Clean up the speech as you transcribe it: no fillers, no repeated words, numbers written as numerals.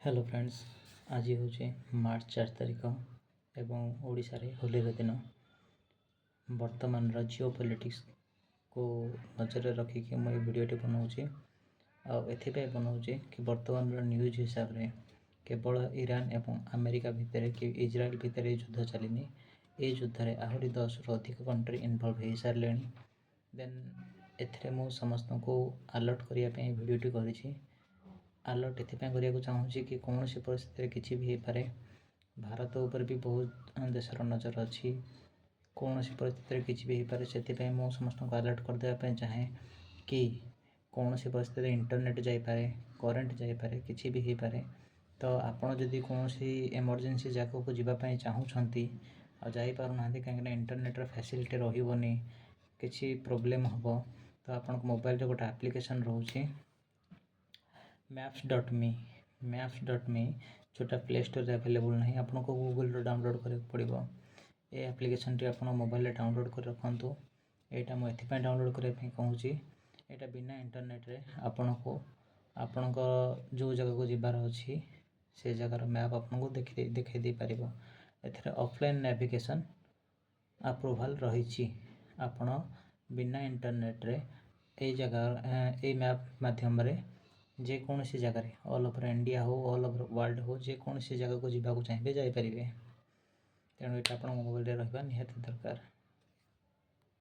Hello friends, आज हूँ मार्च 4 तारिख एवं ओडिशा रे होली दिन वर्तमान जिओ पॉलिटिक्स को नजर रखिक मुझे वीडियोटी बनाऊँगी। आए बनाऊँगी कि वर्तमान न्यूज हिसाब से केवल ईरान एवं अमेरिका भितर कि इजराइल भितर युद्ध चलनी। ये युद्ध में आहरी 10 रु अधिक कंट्री इनवॉल्व हो सारे। देन एथिरे मु समस्त को अलर्ट करने वीडियोटी करी। अलर्ट ये चाहूँगी कि कौन सी परिस्थिति किसी भी हो पारे। भारत ऊपर भी बहुत देशर नजर अच्छी। कौन सी परिस्थिति किसी भी हो पारे, से मुझे समस्त को अलर्ट करदेवाई चाहे कि कौन सी परिस्थिति इंटरनेट जापे, करेन्ट जापे, किसी भी हो पारे। तो आपड़ जदि कौन सी इमरजेंसी जगह को जावाई चाहूँगी जापारना कहीं इंटरनेटर फैसिलिटी रही किसी प्रोब्लेम हम तो आप मोबाइल गोटे एप्लिकेशन रोचे maps.me जोटा प्ले स्टोर अवेलेबल नहीं, आपको गूगल डाउनलोड करने पड़ो। ये एप्लिकेशन टी आप मोबाइल डाउनलोड कर रखु। यहाँ मुझे डाउनलोड करने कहूँ। यहाँ बिना इंटरनेट रे आपण को जो जगह को जीवार अच्छी से जगार मैप आपको देखा दे पार। ए ऑफलाइन नेविगेशन अप्रूवाल रही। आपण बिना इंटरनेट रे ए जगह ए मैप माध्यम जेकोसी जगार ऑल ओवर इंडिया हो, ऑल ओवर वर्ल्ड हो, जेकोसी जगह को जावाक चाहिए जापर। तेणु ये आप मोबाइल रहा निहाती दरकार।